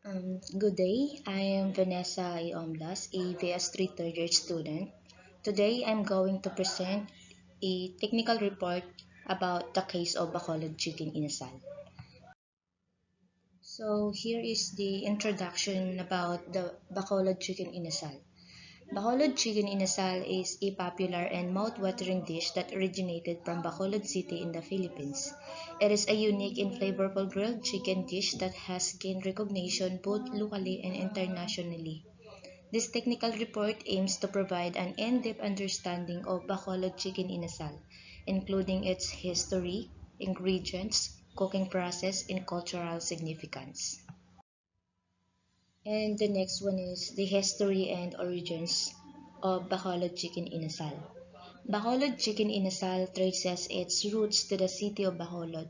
Good day. I am Vanessa Iomlas, a VS3 third year student. Today, I'm going to present a technical report about the case of Bacolod chicken inasal. So, here is the introduction about the Bacolod chicken inasal. Bacolod chicken inasal is a popular and mouth-watering dish that originated from Bacolod City in the Philippines. It is a unique and flavorful grilled chicken dish that has gained recognition both locally and internationally. This technical report aims to provide an in-depth understanding of Bacolod chicken inasal, including its history, ingredients, cooking process, and cultural significance. And the next one is the history and origins of Bacolod chicken inasal. Bacolod chicken inasal traces its roots to the city of Bacolod,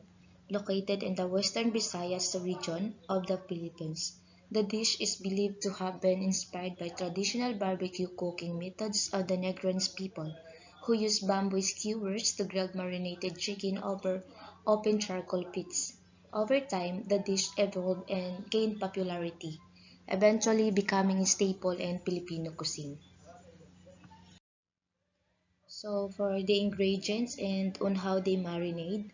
located in the western Visayas region of the Philippines. The dish is believed to have been inspired by traditional barbecue cooking methods of the Negrons people, who used bamboo skewers to grill marinated chicken over open charcoal pits. Over time, the dish evolved and gained popularity, eventually becoming a staple in Filipino cuisine. So for the ingredients and on how they marinate,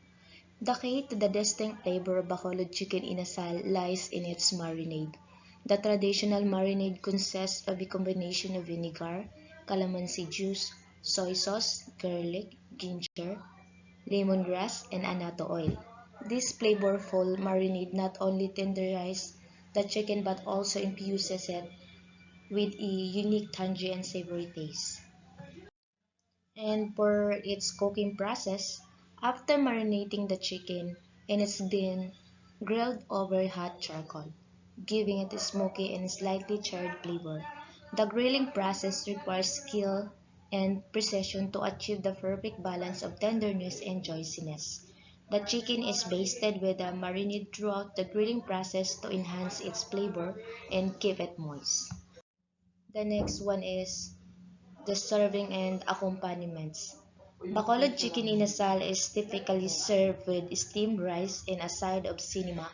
the key to the distinct flavor of Bacolod chicken inasal lies in its marinade. The traditional marinade consists of a combination of vinegar, calamansi juice, soy sauce, garlic, ginger, lemongrass, and annatto oil. This flavorful marinade not only tenderizes the chicken but also infuses it with a unique tangy and savory taste. And for its cooking process, after marinating the chicken, and it's been grilled over hot charcoal, giving it a smoky and slightly charred flavor. The grilling process requires skill and precision to achieve the perfect balance of tenderness and juiciness. The chicken is basted with a marinade throughout the grilling process to enhance its flavor and keep it moist. The next one is the serving and accompaniments. Bacolod chicken inasal is typically served with steamed rice and a side of sinimak,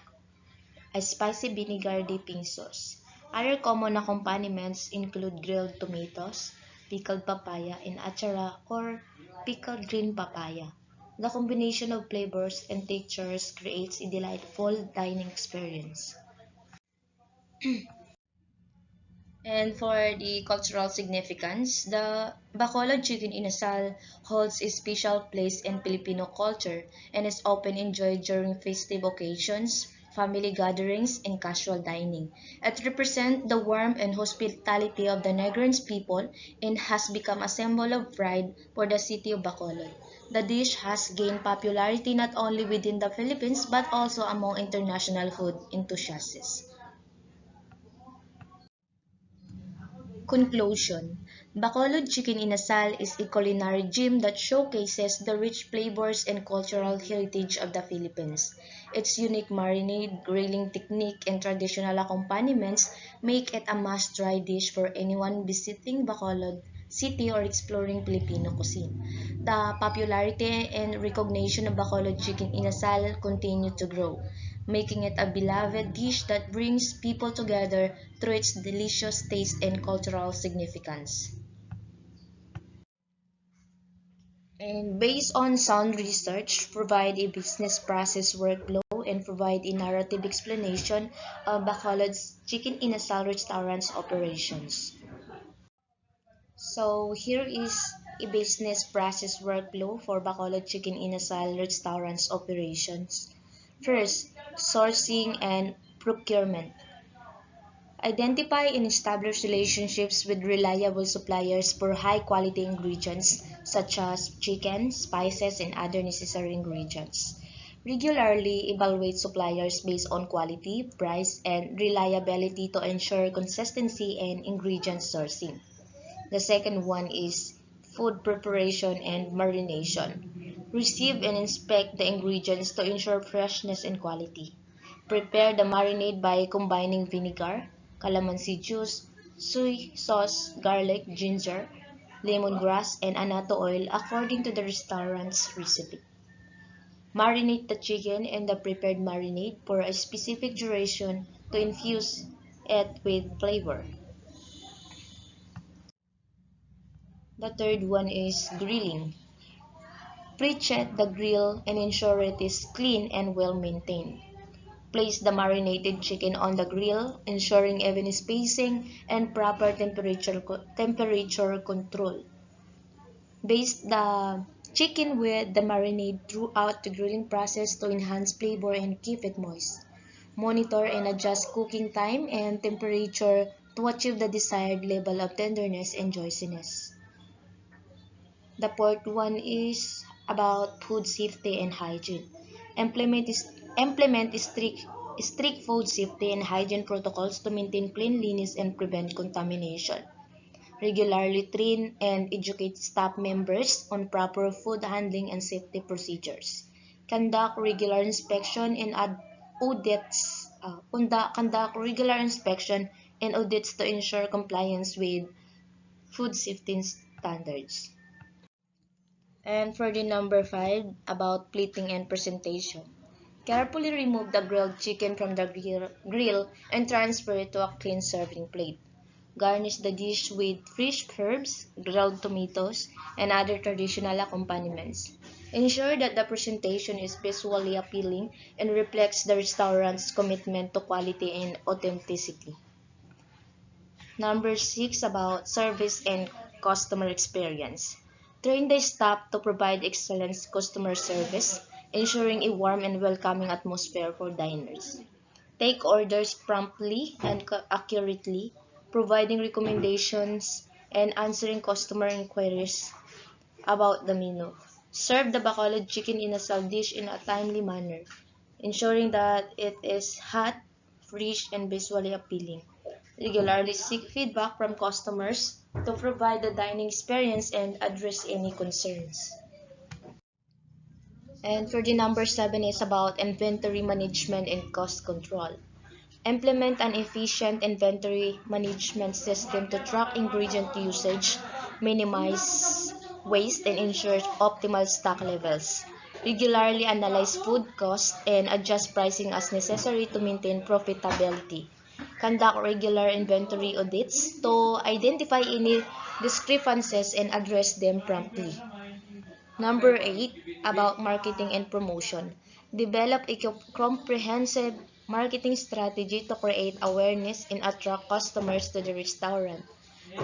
a spicy vinegar dipping sauce. Other common accompaniments include grilled tomatoes, pickled papaya, and achara or pickled green papaya. The combination of flavors and textures creates a delightful dining experience. And for the cultural significance, the Bacolod chicken inasal holds a special place in Filipino culture and is often enjoyed during festive occasions, family gatherings, and casual dining. It represents the warmth and hospitality of the Negrons people and has become a symbol of pride for the city of Bacolod. The dish has gained popularity not only within the Philippines but also among international food enthusiasts. Conclusion: Bacolod chicken inasal is a culinary gem that showcases the rich flavors and cultural heritage of the Philippines. Its unique marinade, grilling technique, and traditional accompaniments make it a must-try dish for anyone visiting Bacolod City or exploring Filipino cuisine. The popularity and recognition of Bacolod chicken inasal continue to grow, making it a beloved dish that brings people together through its delicious taste and cultural significance. And based on sound research, provide a business process workflow and provide a narrative explanation of Bacolod's chicken inasal restaurant's operations. So here is a business process workflow for Bacolod chicken inasal restaurant's operations. First, sourcing and procurement. Identify and establish relationships with reliable suppliers for high-quality ingredients such as chicken, spices, and other necessary ingredients. Regularly evaluate suppliers based on quality, price, and reliability to ensure consistency in ingredient sourcing. The second one is food preparation and marination. Receive and inspect the ingredients to ensure freshness and quality. Prepare the marinade by combining vinegar, calamansi juice, soy sauce, garlic, ginger, lemongrass, and annatto oil according to the restaurant's recipe. Marinate the chicken in the prepared marinade for a specific duration to infuse it with flavor. The third one is grilling. Pre-check the grill and ensure it is clean and well maintained. Place the marinated chicken on the grill, ensuring even spacing and proper temperature control. Baste the chicken with the marinade throughout the grilling process to enhance flavor and keep it moist. Monitor and adjust cooking time and temperature to achieve the desired level of tenderness and juiciness. The fourth one is about food safety and hygiene. Implement, implement strict food safety and hygiene protocols to maintain cleanliness and prevent contamination. Regularly train and educate staff members on proper food handling and safety procedures. Conduct regular inspection and audits. Conduct regular inspection and audits to ensure compliance with food safety standards. And for the number 5, about plating and presentation. Carefully remove the grilled chicken from the grill and transfer it to a clean serving plate. Garnish the dish with fresh herbs, grilled tomatoes, and other traditional accompaniments. Ensure that the presentation is visually appealing and reflects the restaurant's commitment to quality and authenticity. Number 6, about service and customer experience. Train the staff to provide excellent customer service, ensuring a warm and welcoming atmosphere for diners. Take orders promptly and accurately, providing recommendations and answering customer inquiries about the menu. Serve the Bacolod chicken inasal dish in a timely manner, ensuring that it is hot, fresh, and visually appealing. Regularly seek feedback from customers to provide the dining experience and address any concerns. And for the number 7 is about inventory management and cost control. Implement an efficient inventory management system to track ingredient usage, minimize waste, and ensure optimal stock levels. Regularly analyze food costs and adjust pricing as necessary to maintain profitability. Conduct regular inventory audits to identify any discrepancies and address them promptly. Number 8, about marketing and promotion. Develop a comprehensive marketing strategy to create awareness and attract customers to the restaurant.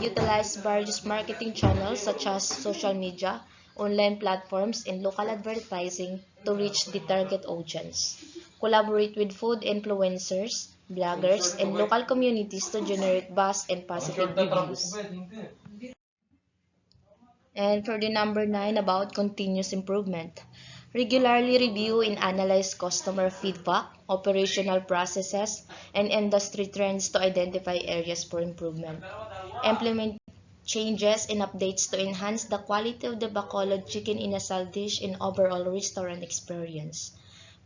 Utilize various marketing channels such as social media, online platforms, and local advertising to reach the target audience. Collaborate with food influencers, bloggers, and local communities to generate buzz and positive reviews. And for the number 9, about continuous improvement. Regularly review and analyze customer feedback, operational processes, and industry trends to identify areas for improvement. Implement changes and updates to enhance the quality of the Bacolod chicken inasal dish and overall restaurant experience.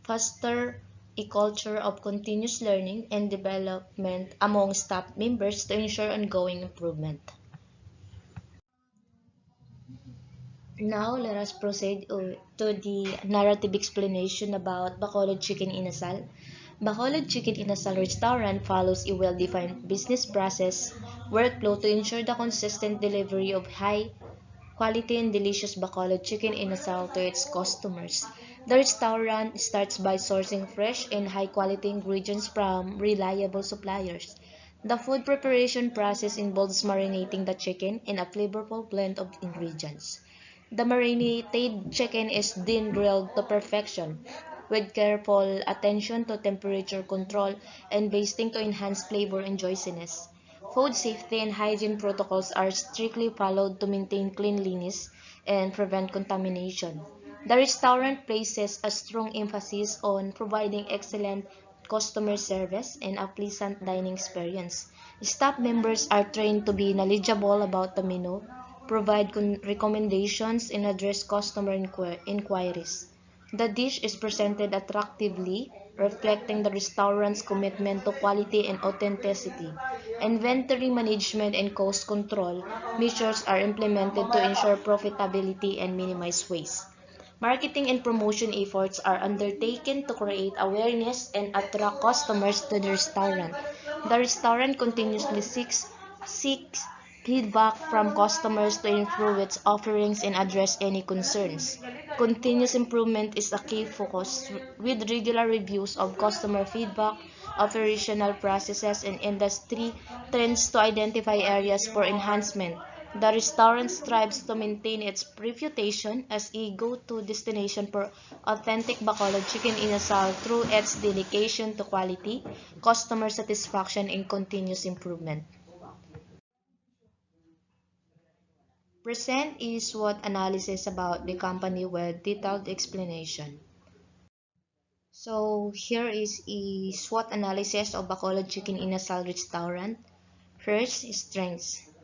Foster a culture of continuous learning and development among staff members to ensure ongoing improvement. Now, let us proceed to the narrative explanation about Bacolod Chicken Inasal. Bacolod Chicken Inasal restaurant follows a well-defined business process workflow to ensure the consistent delivery of high quality and delicious Bacolod Chicken Inasal to its customers. The restaurant starts by sourcing fresh and high-quality ingredients from reliable suppliers. The food preparation process involves marinating the chicken in a flavorful blend of ingredients. The marinated chicken is then grilled to perfection, with careful attention to temperature control and basting to enhance flavor and juiciness. Food safety and hygiene protocols are strictly followed to maintain cleanliness and prevent contamination. The restaurant places a strong emphasis on providing excellent customer service and a pleasant dining experience. Staff members are trained to be knowledgeable about the menu, provide recommendations, and address customer inquiries. The dish is presented attractively, reflecting the restaurant's commitment to quality and authenticity. Inventory management and cost control measures are implemented to ensure profitability and minimize waste. Marketing and promotion efforts are undertaken to create awareness and attract customers to the restaurant. The restaurant continuously seeks feedback from customers to improve its offerings and address any concerns. Continuous improvement is a key focus, with regular reviews of customer feedback, operational processes, and industry trends to identify areas for enhancement. The restaurant strives to maintain its reputation as a go-to destination for authentic Bacolod chicken inasal through its dedication to quality, customer satisfaction, and continuous improvement. Present is SWOT analysis about the company with detailed explanation. So here is a SWOT analysis of Bacolod Chicken Inasal Restaurant. First, strengths.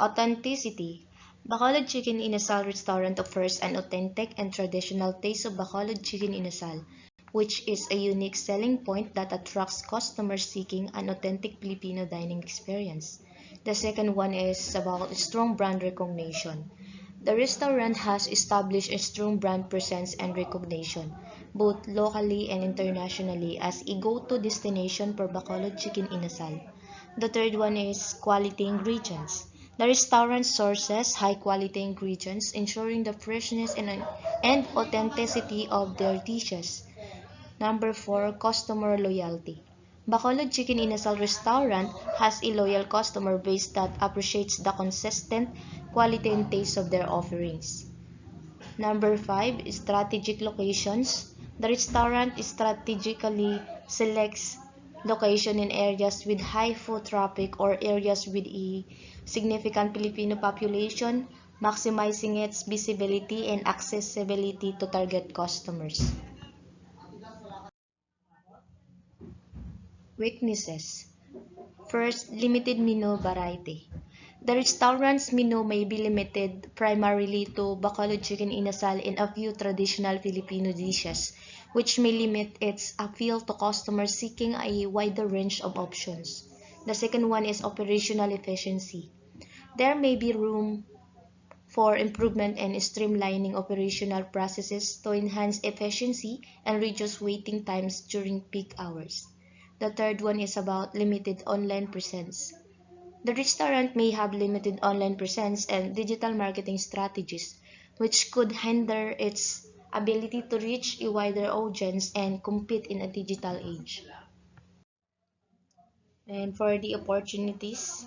Authenticity. Bacolod Chicken Inasal Restaurant offers an authentic and traditional taste of Bacolod Chicken Inasal, which is a unique selling point that attracts customers seeking an authentic Filipino dining experience. The second one is about strong brand recognition. The restaurant has established a strong brand presence and recognition, both locally and internationally, as a go-to destination for Bacolod Chicken Inasal. The third one is quality ingredients. The restaurant sources high-quality ingredients, ensuring the freshness and authenticity of their dishes. Number 4, customer loyalty. Bacolod Chicken Inasal Restaurant has a loyal customer base that appreciates the consistent quality and taste of their offerings. Number 5, strategic locations. The restaurant strategically selects location in areas with high foot traffic or areas with a significant Filipino population, maximizing its visibility and accessibility to target customers. Weaknesses. First, limited menu variety. The restaurant's menu may be limited primarily to Bacolod Chicken Inasal and a few traditional Filipino dishes, which may limit its appeal to customers seeking a wider range of options. The second one is operational efficiency. There may be room for improvement and streamlining operational processes to enhance efficiency and reduce waiting times during peak hours. The third one is about limited online presence. The restaurant may have limited online presence and digital marketing strategies, which could hinder its ability to reach a wider audience and compete in a digital age. And for the opportunities,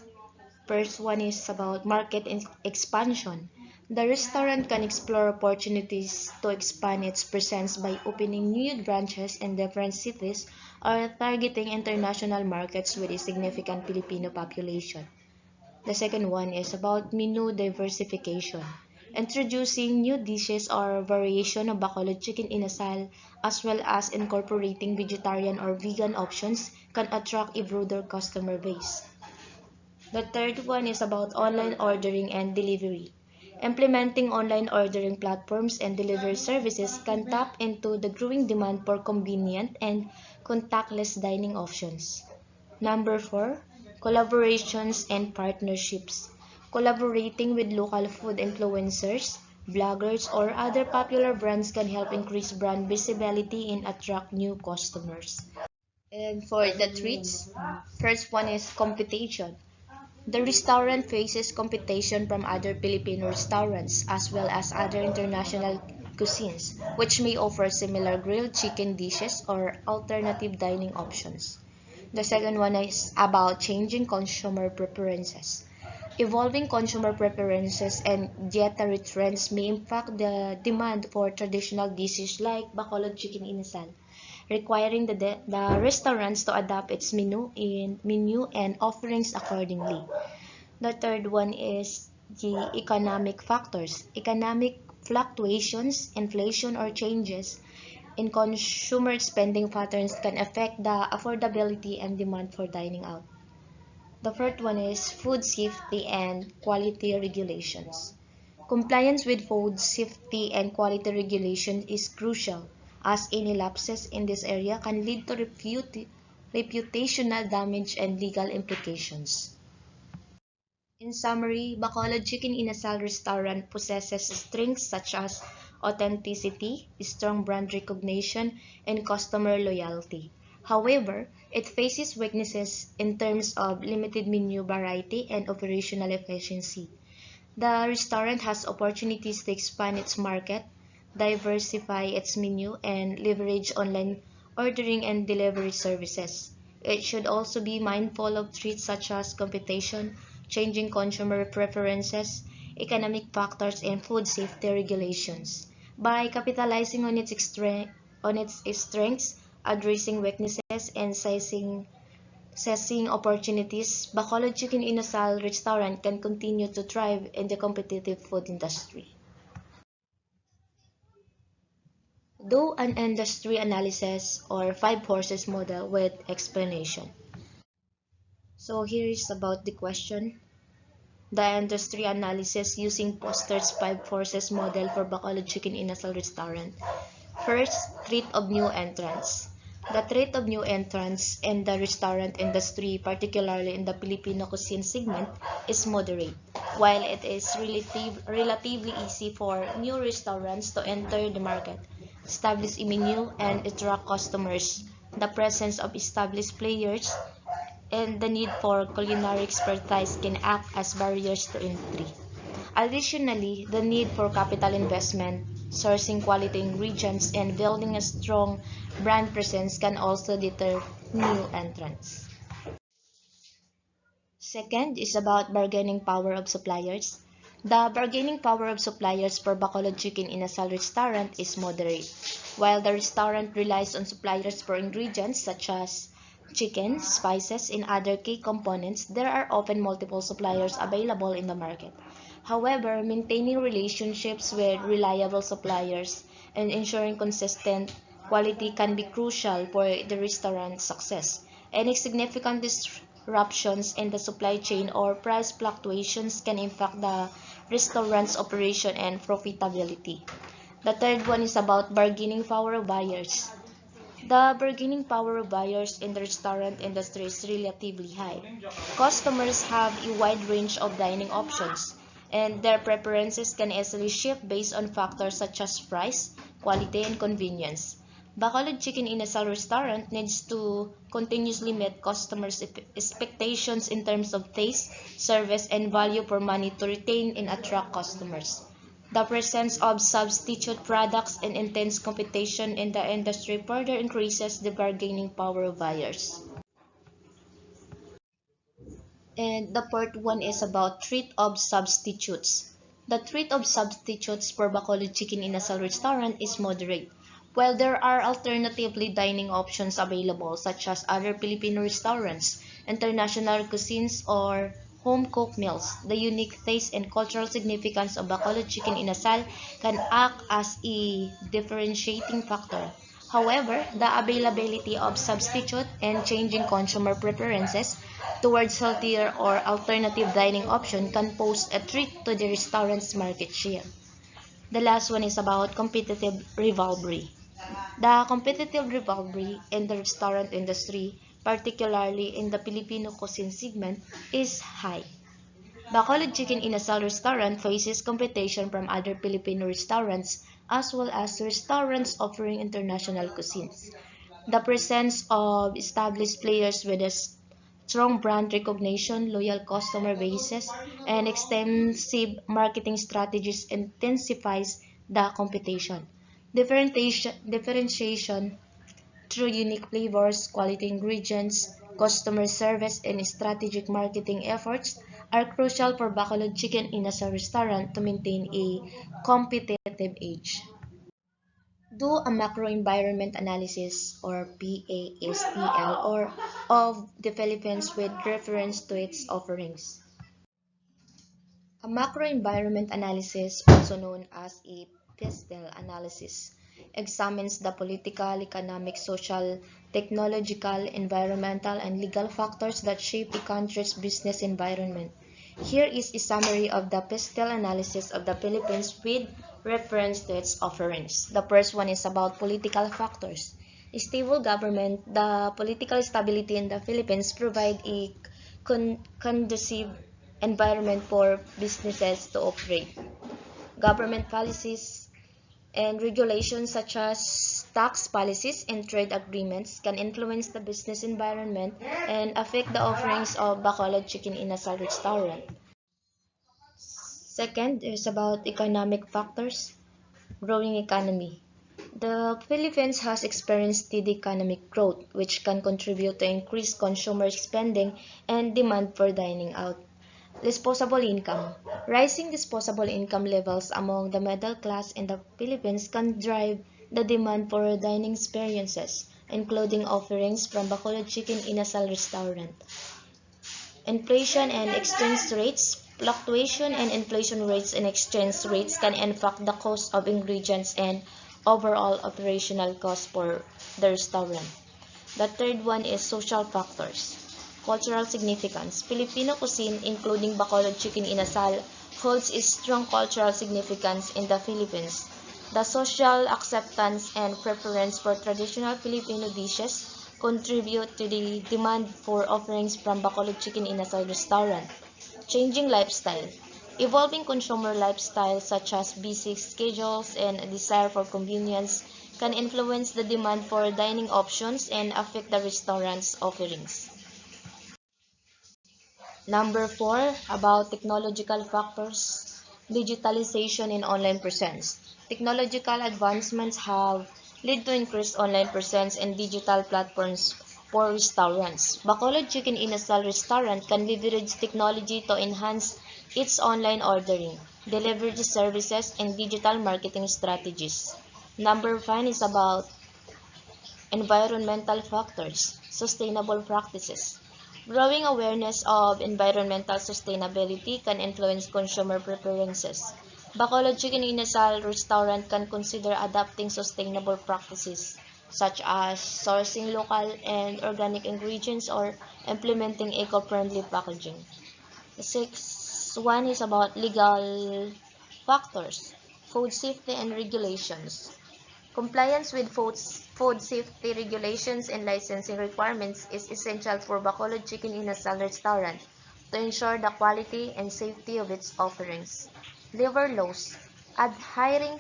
first one is about market expansion. The restaurant can explore opportunities to expand its presence by opening new branches in different cities or targeting international markets with a significant Filipino population. The second one is about menu diversification. Introducing new dishes or variation of Bacolod chicken inasal, as well as incorporating vegetarian or vegan options, can attract a broader customer base. The third one is about online ordering and delivery. Implementing online ordering platforms and delivery services can tap into the growing demand for convenient and contactless dining options. Number 4, collaborations and partnerships. Collaborating with local food influencers, bloggers, or other popular brands can help increase brand visibility and attract new customers. And for the treats, first one is competition. The restaurant faces competition from other Filipino restaurants as well as other international cuisines, which may offer similar grilled chicken dishes or alternative dining options. The second one is about changing consumer preferences. Evolving consumer preferences and dietary trends may impact the demand for traditional dishes like Bacolod chicken inasal, requiring the restaurants to adapt its menu and offerings accordingly. The third one is the economic factors. Economic fluctuations, inflation, or changes in consumer spending patterns can affect the affordability and demand for dining out. The fourth one is food safety and quality regulations. Compliance with food safety and quality regulation is crucial, as any lapses in this area can lead to reputational damage and legal implications. In summary, Bacolod Chicken Inasal Restaurant possesses strengths such as authenticity, strong brand recognition, and customer loyalty. However, it faces weaknesses in terms of limited menu variety and operational efficiency. The restaurant has opportunities to expand its market, diversify its menu, and leverage online ordering and delivery services. It should also be mindful of threats such as competition, changing consumer preferences, economic factors, and food safety regulations. By capitalizing on its strengths, addressing weaknesses, and seizing opportunities, Bacolod Chicken Inasal restaurant can continue to thrive in the competitive food industry. Do an industry analysis or five horses model with explanation. So here is about the question. The industry analysis using Foster's five forces model for Bacolod Chicken Inasal restaurant. First, threat of new entrants. The threat of new entrants in the restaurant industry, particularly in the Filipino cuisine segment, is moderate. While it is relatively easy for new restaurants to enter the market, establish a menu, and attract customers, the presence of established players and the need for culinary expertise can act as barriers to entry. Additionally, the need for capital investment, sourcing quality ingredients, and building a strong brand presence can also deter new entrants. Second is about bargaining power of suppliers. The bargaining power of suppliers for Bacolod Chicken Inasal restaurant is moderate. While the restaurant relies on suppliers for ingredients such as chicken, spices, and other key components, there are often multiple suppliers available in the market. However, maintaining relationships with reliable suppliers and ensuring consistent quality can be crucial for the restaurant's success. Any significant disruptions in the supply chain or price fluctuations can impact the restaurant's operation and profitability. The third one is about bargaining power of buyers. The bargaining power of buyers in the restaurant industry is relatively high. Customers have a wide range of dining options, and their preferences can easily shift based on factors such as price, quality, and convenience. Bacolod Chicken Inasal restaurant needs to continuously meet customers' expectations in terms of taste, service, and value for money to retain and attract customers. The presence of substitute products and intense competition in the industry further increases the bargaining power of buyers. And the part one is about threat of substitutes. The threat of substitutes for Bacolod Chicken Inasal restaurant is moderate. While there are alternatively dining options available such as other Filipino restaurants, international cuisines, or home-cooked meals, the unique taste and cultural significance of Bacolod Chicken Inasal can act as a differentiating factor. However, the availability of substitute and changing consumer preferences towards healthier or alternative dining option can pose a threat to the restaurant's market share. The last one is about competitive rivalry. The competitive rivalry in the restaurant industry, particularly in the Filipino cuisine segment, is high. Bacolod Chicken Inasal restaurant faces competition from other Filipino restaurants as well as restaurants offering international cuisines. The presence of established players with a strong brand recognition, loyal customer bases, and extensive marketing strategies intensifies the competition. Differentiation through unique flavors, quality ingredients, customer service, and strategic marketing efforts are crucial for Bacolod Chicken Inasal restaurant to maintain a competitive edge. Do a macro environment analysis or PASTL or of the Philippines with reference to its offerings. A macro environment analysis, also known as a PASTEL analysis, examines the political, economic, social, technological, environmental, and legal factors that shape a country's business environment. Here is a summary of the PASTEL analysis of the Philippines with reference to its offerings. The first one is about political factors. A stable government, the political stability in the Philippines provide a conducive environment for businesses to operate. Government policies And regulations such as tax policies and trade agreements can influence the business environment and affect the offerings of Bacolod Chicken Inasal restaurant. Second is about economic factors. Growing economy. The Philippines has experienced steady economic growth, which can contribute to increased consumer spending and demand for dining out. Disposable income. Rising disposable income levels among the middle class in the Philippines can drive the demand for dining experiences, including offerings from Bacolod Chicken Inasal restaurant. Inflation and exchange rates. Fluctuation and inflation rates and exchange rates can impact the cost of ingredients and overall operational costs for the restaurant. The third one is social factors. Cultural significance. Filipino cuisine, including Bacolod Chicken Inasal, holds a strong cultural significance in the Philippines. The social acceptance and preference for traditional Filipino dishes contribute to the demand for offerings from Bacolod Chicken Inasal restaurant. Changing lifestyle. Evolving consumer lifestyle such as busy schedules and a desire for convenience can influence the demand for dining options and affect the restaurant's offerings. Number 4, about technological factors, digitalization and online presence. Technological advancements have led to increased online presence and digital platforms for restaurants. Bacolod Chicken Inasal restaurant can leverage technology to enhance its online ordering, delivery services, and digital marketing strategies. Number 5 is about environmental factors, sustainable practices. Growing awareness of environmental sustainability can influence consumer preferences. Bacolod Chicken Inasal restaurant can consider adopting sustainable practices such as sourcing local and organic ingredients or implementing eco-friendly packaging. The sixth one is about legal factors, food safety and regulations. Compliance with food safety regulations and licensing requirements is essential for Bacolod Chicken Inasal restaurant to ensure the quality and safety of its offerings. Labor laws. Adhering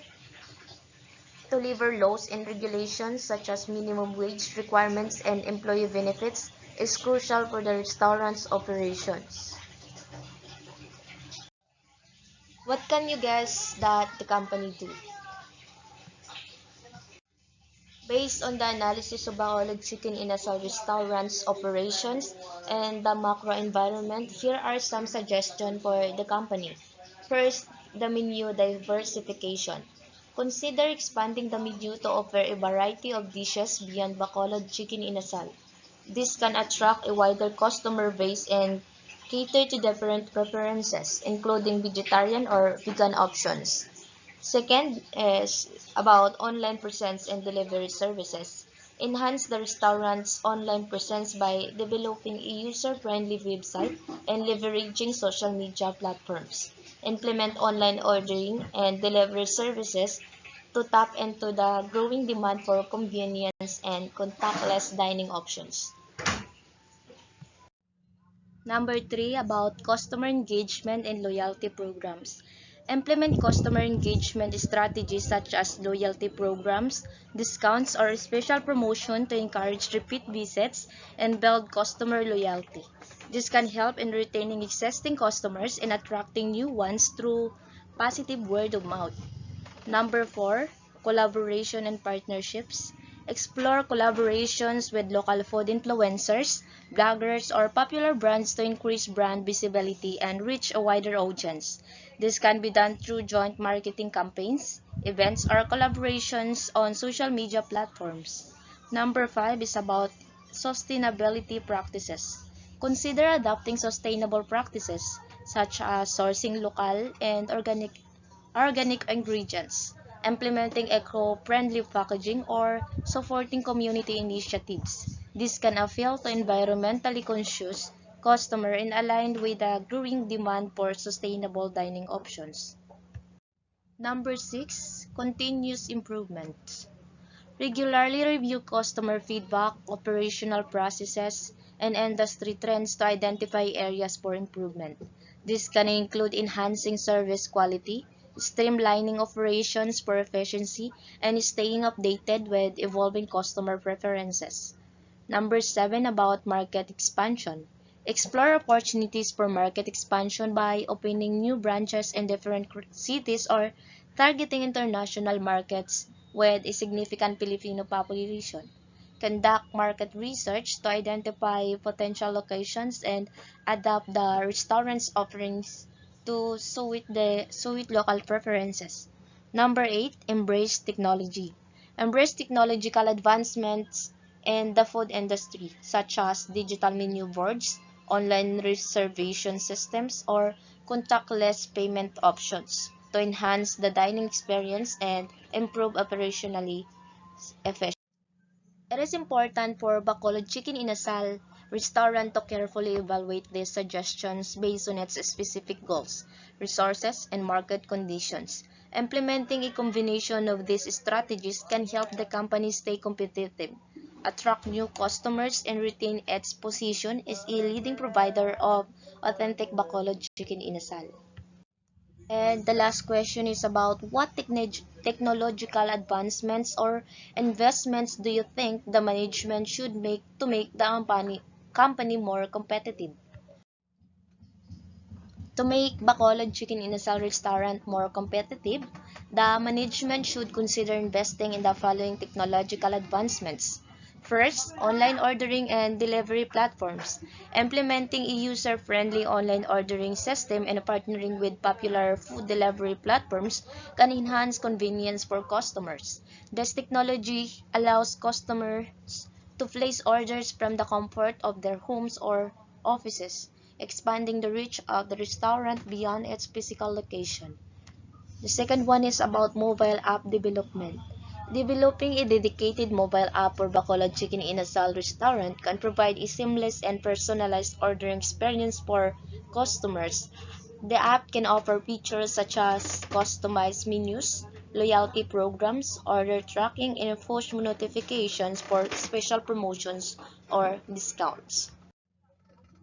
to labor laws and regulations such as minimum wage requirements and employee benefits is crucial for the restaurant's operations. What can you guess that the company do? Based on the analysis of Bacolod Chicken Inasal restaurant's operations and the macro environment, here are some suggestions for the company. First, the menu diversification. Consider expanding the menu to offer a variety of dishes beyond Bacolod Chicken Inasal. This can attract a wider customer base and cater to different preferences, including vegetarian or vegan options. Second is about online presence and delivery services. Enhance the restaurant's online presence by developing a user-friendly website and leveraging social media platforms. Implement online ordering and delivery services to tap into the growing demand for convenience and contactless dining options. Number 3, about customer engagement and loyalty programs. Implement customer engagement strategies such as loyalty programs, discounts, or special promotion to encourage repeat visits and build customer loyalty. This can help in retaining existing customers and attracting new ones through positive word of mouth. Number 4, collaboration and partnerships. Explore collaborations with local food influencers, bloggers, or popular brands to increase brand visibility and reach a wider audience. This can be done through joint marketing campaigns, events, or collaborations on social media platforms. Number 5 is about sustainability practices. Consider adopting sustainable practices such as sourcing local and organic ingredients, implementing eco-friendly packaging, or supporting community initiatives. This can appeal to environmentally conscious customers and aligned with the growing demand for sustainable dining options. Number 6, continuous improvement. Regularly review customer feedback, operational processes, and industry trends to identify areas for improvement. This can include enhancing service quality, streamlining operations for efficiency, and staying updated with evolving customer preferences. Number 7, about market expansion. Explore opportunities for market expansion by opening new branches in different cities or targeting international markets with a significant Filipino population. Conduct market research to identify potential locations and adapt the restaurant's offerings to suit local preferences. Number 8, embrace technology. Embrace technological advancements in the food industry, such as digital menu boards, online reservation systems, or contactless payment options to enhance the dining experience and improve operationally efficiency. It is important for Bacolod Chicken Inasal restaurant to carefully evaluate these suggestions based on its specific goals, resources, and market conditions. Implementing a combination of these strategies can help the company stay competitive, attract new customers, and retain its position as a leading provider of authentic Bacolod Chicken Inasal. And the last question is about what technological advancements or investments do you think the management should make to make the company more competitive? To make Bacolod Chicken Inasal restaurant more competitive, the management should consider investing in the following technological advancements. First, online ordering and delivery platforms. Implementing a user-friendly online ordering system and partnering with popular food delivery platforms can enhance convenience for customers. This technology allows customers to place orders from the comfort of their homes or offices, expanding the reach of the restaurant beyond its physical location. The second one is about mobile app development. Developing a dedicated mobile app for Bacolod Chicken Inasal restaurant can provide a seamless and personalized ordering experience for customers. The app can offer features such as customized menus, loyalty programs, order tracking, and push notifications for special promotions or discounts.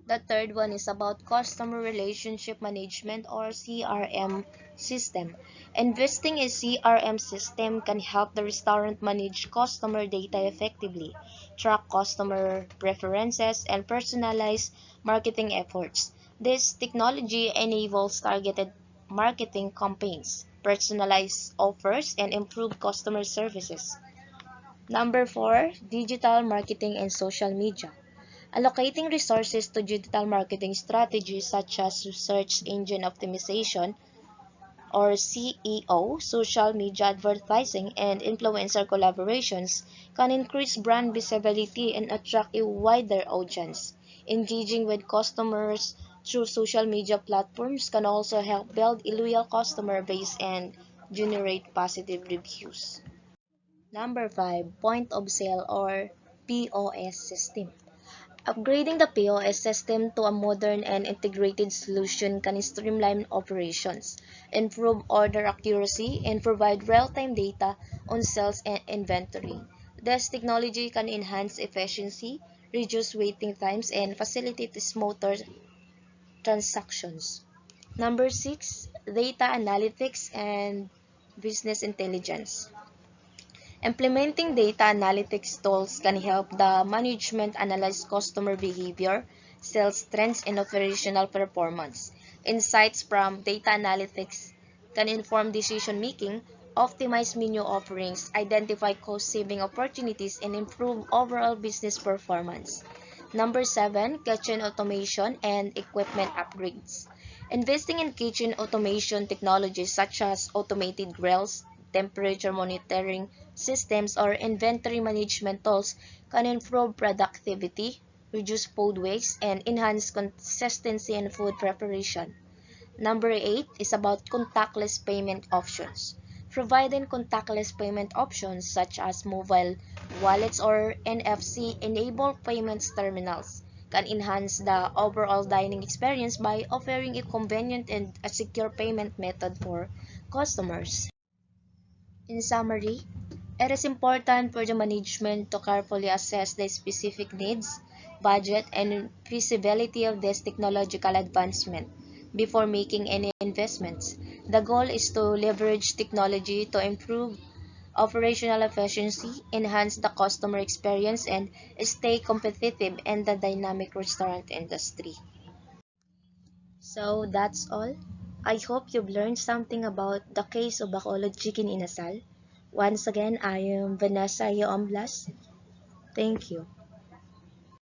The third one is about customer relationship management or CRM system. Investing in CRM system can help the restaurant manage customer data effectively, track customer preferences, and personalize marketing efforts. This technology enables targeted marketing campaigns, personalized offers, and improved customer services. Number 4, digital marketing and social media. Allocating resources to digital marketing strategies such as search engine optimization or SEO, social media advertising, and influencer collaborations can increase brand visibility and attract a wider audience. Engaging with customers through social media platforms can also help build a loyal customer base and generate positive reviews. Number 5, point of sale or POS system. Upgrading the POS system to a modern and integrated solution can streamline operations, improve order accuracy, and provide real-time data on sales and inventory. This technology can enhance efficiency, reduce waiting times, and facilitate smoother transactions. Number 6, data analytics and business intelligence. Implementing data analytics tools can help the management analyze customer behavior, sales trends, and operational performance. Insights from data analytics can inform decision making, optimize menu offerings, identify cost-saving opportunities, and improve overall business performance. Number 7, kitchen automation and equipment upgrades. Investing in kitchen automation technologies such as automated grills, temperature monitoring systems, or inventory management tools can improve productivity, reduce food waste, and enhance consistency in food preparation. Number 8 is about contactless payment options. Providing contactless payment options such as mobile wallets or NFC-enabled payments terminals can enhance the overall dining experience by offering a convenient and a secure payment method for customers. In summary, it is important for the management to carefully assess the specific needs, budget, and feasibility of this technological advancement before making any investments. The goal is to leverage technology to improve operational efficiency, enhance the customer experience, and stay competitive in the dynamic restaurant industry. So that's all. I hope you've learned something about the case of Bacolod Chicken Inasal. Once again, I am Vanessa Yoamblas. Thank you.